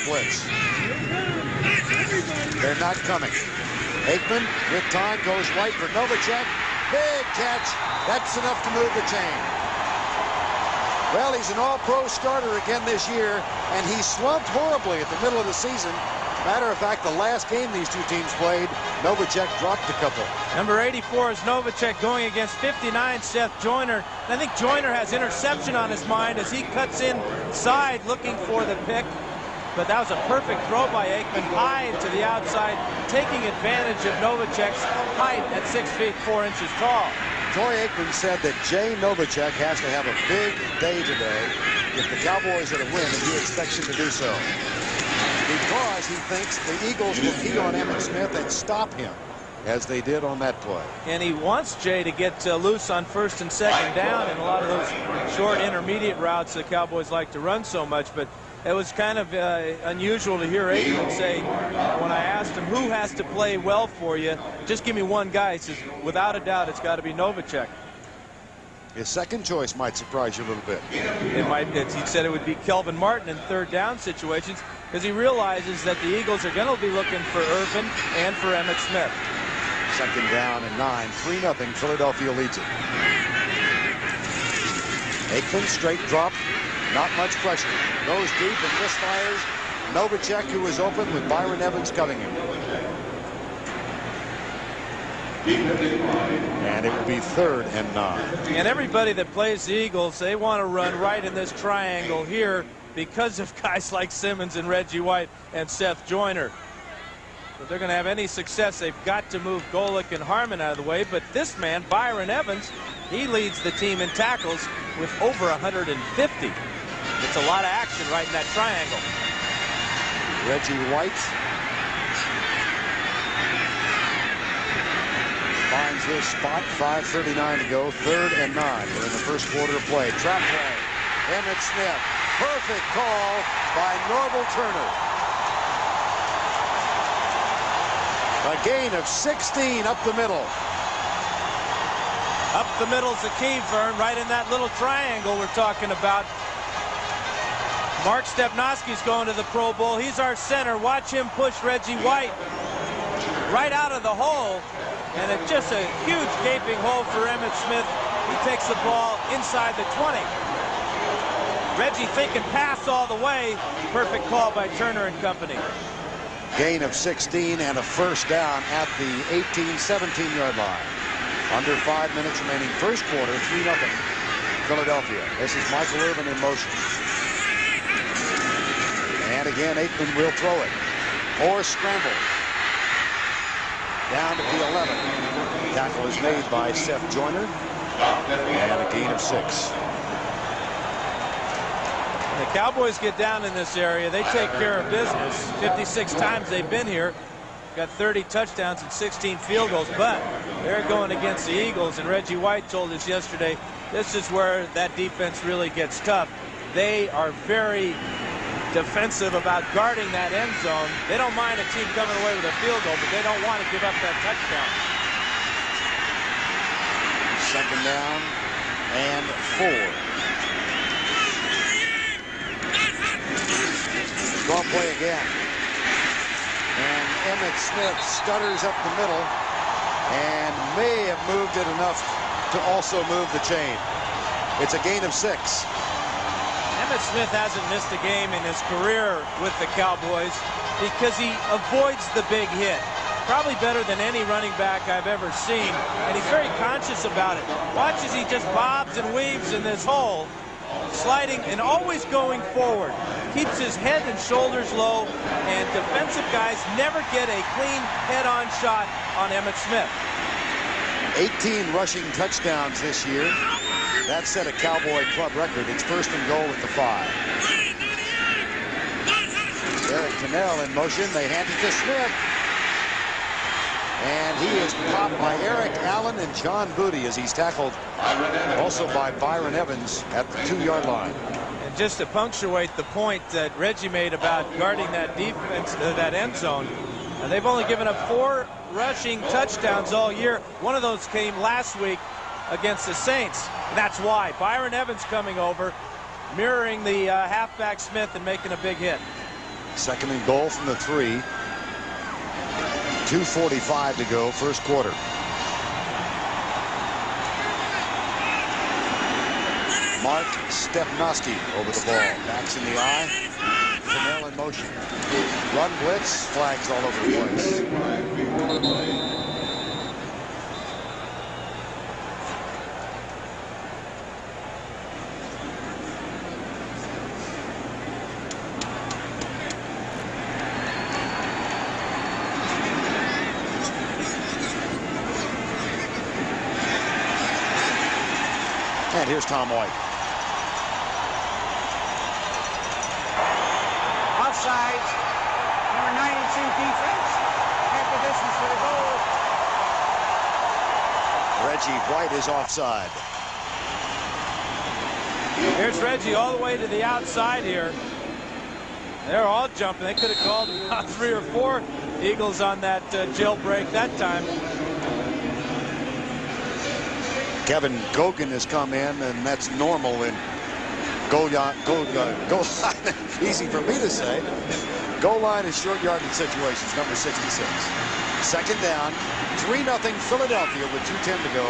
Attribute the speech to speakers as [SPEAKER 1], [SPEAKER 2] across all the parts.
[SPEAKER 1] blitz. They're not coming. Aikman, with time, goes right for Novacek. Big catch. That's enough to move the chain. Well, he's an all-pro starter again this year, and he slumped horribly at the middle of the season. Matter of fact, the last game these two teams played, Novacek dropped a couple.
[SPEAKER 2] Number 84 is Novacek going against 59, Seth Joyner. And I think Joyner has interception on his mind as he cuts inside looking for the pick. But that was a perfect throw by Aikman, high to the outside, taking advantage of Novacek's height at 6 feet 4 inches tall.
[SPEAKER 1] Troy Aikman said that Jay Novacek has to have a big day today if the Cowboys are to win, and he expects him to do so, because he thinks the Eagles will key on Emmitt Smith and stop him, as they did on that play.
[SPEAKER 2] And he wants Jay to get loose on 1st and 2nd down and a lot of those short intermediate routes the Cowboys like to run so much. But it was kind of unusual to hear Aikman say, when I asked him who has to play well for you, just give me one guy. He says, without a doubt, it's got to be Novacek.
[SPEAKER 1] His second choice might surprise you a little bit.
[SPEAKER 2] He said it would be Kelvin Martin in 3rd down situations, because he realizes that the Eagles are going to be looking for Irvin and for Emmitt Smith.
[SPEAKER 1] 2nd down and 9, 3-0. Philadelphia leads it. Aikman, straight drop, not much pressure. Goes deep and misfires. Novacek, who was open with Byron Evans covering him. And it will be 3rd and 9.
[SPEAKER 2] And everybody that plays the Eagles, they want to run right in this triangle here because of guys like Simmons and Reggie White and Seth Joyner. If they're going to have any success, they've got to move Golick and Harmon out of the way. But this man, Byron Evans, he leads the team in tackles with over 150. It's a lot of action right in that triangle.
[SPEAKER 1] Reggie White finds his spot. 5:39 to go. 3rd and 9. We're in the first quarter of play. Trap play. Emmitt Smith. Perfect call by Norval Turner. A gain of 16 up the middle.
[SPEAKER 2] Up the middle's the key, Vern, right in that little triangle we're talking about. Mark Stepnoski's going to the Pro Bowl. He's our center. Watch him push Reggie White right out of the hole. And it's just a huge gaping hole for Emmitt Smith. He takes the ball inside the 20. Reggie thinking pass all the way. Perfect call by Turner and company.
[SPEAKER 1] Gain of 16 and a 1st down at the 18-17-yard line. Under 5 minutes remaining. First quarter, 3-0 Philadelphia. This is Michael Irvin in motion. And again, Aikman will throw it. Or scramble. Down to the 11. Tackle is made by Seth Joyner. And a gain of 6.
[SPEAKER 2] The Cowboys get down in this area. They take care of business. 56 times they've been here. Got 30 touchdowns and 16 field goals, but they're going against the Eagles, and Reggie White told us yesterday this is where that defense really gets tough. They are very defensive about guarding that end zone. They don't mind a team coming away with a field goal, but they don't want to give up that touchdown.
[SPEAKER 1] 2nd down and 4. Draw play again. And Emmitt Smith stutters up the middle and may have moved it enough to also move the chain. It's a gain of 6.
[SPEAKER 2] Emmitt Smith hasn't missed a game in his career with the Cowboys because he avoids the big hit. Probably better than any running back I've ever seen, and he's very conscious about it. Watch as he just bobs and weaves in this hole, sliding and always going forward. Keeps his head and shoulders low, and defensive guys never get a clean head-on shot on Emmitt Smith.
[SPEAKER 1] 18 rushing touchdowns this year. That set a Cowboy club record. It's 1st and goal at the 5. Eric Cannell in motion. They hand it to Smith. And he is popped by Eric Allen and John Booty as he's tackled also by Byron Evans at the 2-yard line.
[SPEAKER 2] And just to punctuate the point that Reggie made about guarding that defense, that end zone, they've only given up 4 rushing touchdowns all year. One of those came last week against the Saints. And that's why. Byron Evans coming over, mirroring the halfback Smith and making a big hit.
[SPEAKER 1] Second and goal from the 3. 2:45 to go, first quarter. Mark Stepnoski over the ball. Backs in the eye. Fennell in motion. Run blitz. Flags all over the place. And here's Tom White.
[SPEAKER 3] Offsides. Number 92 defense. Half the distance to the goal.
[SPEAKER 1] Reggie White is offside.
[SPEAKER 2] Here's Reggie all the way to the outside here. They're all jumping. They could have called about 3 or 4 Eagles on that jailbreak that time.
[SPEAKER 1] Kevin Gogan has come in, and that's normal in goal line. Easy for me to say. Goal line and short yardage situations, number 66. Second down, 3-0 Philadelphia with 2:10 to go.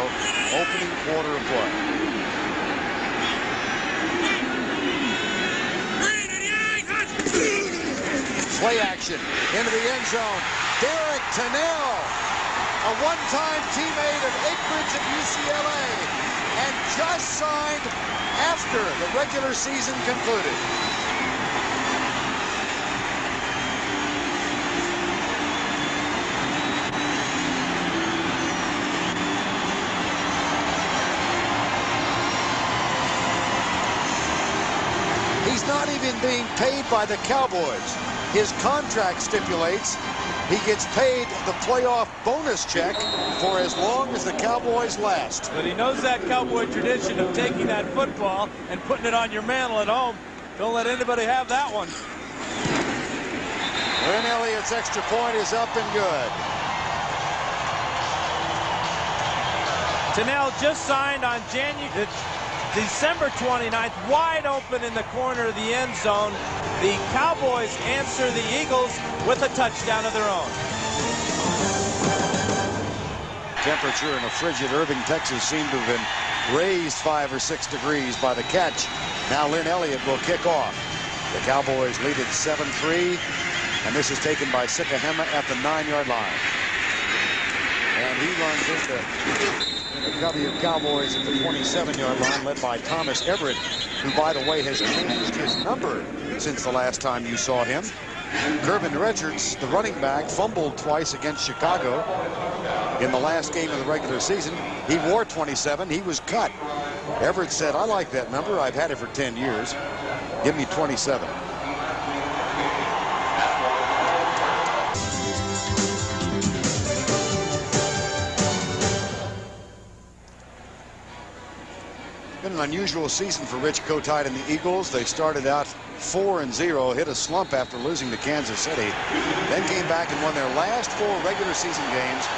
[SPEAKER 1] Opening quarter of play. Play action into the end zone. Derek Tennell, a one-time teammate of Aikman's at UCLA, and just signed after the regular season concluded. He's not even being paid by the Cowboys. His contract stipulates he gets paid the playoff bonus check for as long as the Cowboys last.
[SPEAKER 2] But he knows that Cowboy tradition of taking that football and putting it on your mantle at home. Don't let anybody have that one.
[SPEAKER 1] Lynn Elliott's extra point is up and good.
[SPEAKER 2] Tennell just signed on December 29th, wide open in the corner of the end zone. The Cowboys answer the Eagles with a touchdown of their own.
[SPEAKER 1] Temperature in a frigid Irving, Texas seemed to have been raised 5 or 6 degrees by the catch. Now Lynn Elliott will kick off. The Cowboys lead at 7-3, and this is taken by Sikahema at the 9-yard line. And he runs into the covey of Cowboys at the 27-yard line, led by Thomas Everett, who, by the way, has changed his number since the last time you saw him. Gervin Richards, the running back, fumbled twice against Chicago in the last game of the regular season. He wore 27. He was cut. Everett said, "I like that number. I've had it for 10 years. Give me 27." Been an unusual season for Rich Kotite and the Eagles. They started out 4-0, hit a slump after losing to Kansas City, then came back and won their last 4 regular season games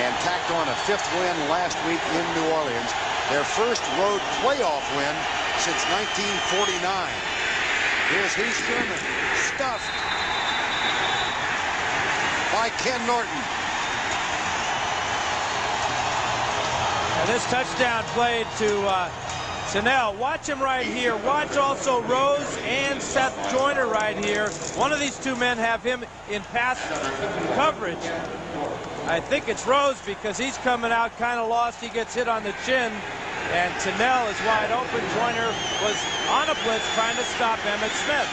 [SPEAKER 1] and tacked on a 5th win last week in New Orleans. Their first road playoff win since 1949. Here's Heath Sherman, stuffed by Ken Norton.
[SPEAKER 2] And this touchdown played to Tennell. Watch him right here. Watch also Rose and Seth Joyner right here. One of these two men have him in pass coverage. I think it's Rose because he's coming out kind of lost. He gets hit on the chin, and Tennell is wide open. Joyner was on a blitz trying to stop Emmitt Smith.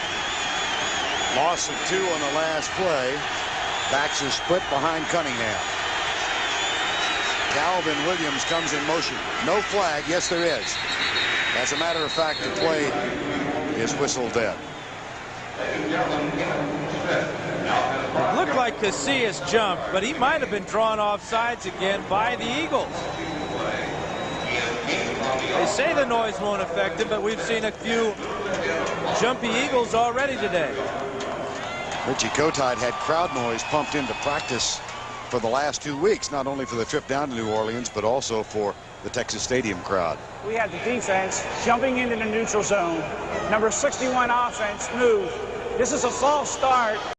[SPEAKER 1] Loss of 2 on the last play. Backs are split behind Cunningham. Calvin Williams comes in motion. No flag. Yes, there is. As a matter of fact, the play is whistled dead.
[SPEAKER 2] It looked like Casillas jumped, but he might have been drawn off sides again by the Eagles. They say the noise won't affect him, but we've seen a few jumpy Eagles already today.
[SPEAKER 1] Richie Kotite had crowd noise pumped into practice for the last 2 weeks, not only for the trip down to New Orleans, but also for the Texas Stadium crowd.
[SPEAKER 3] We had the defense jumping into the neutral zone. Number 61 offense moved This is a false start.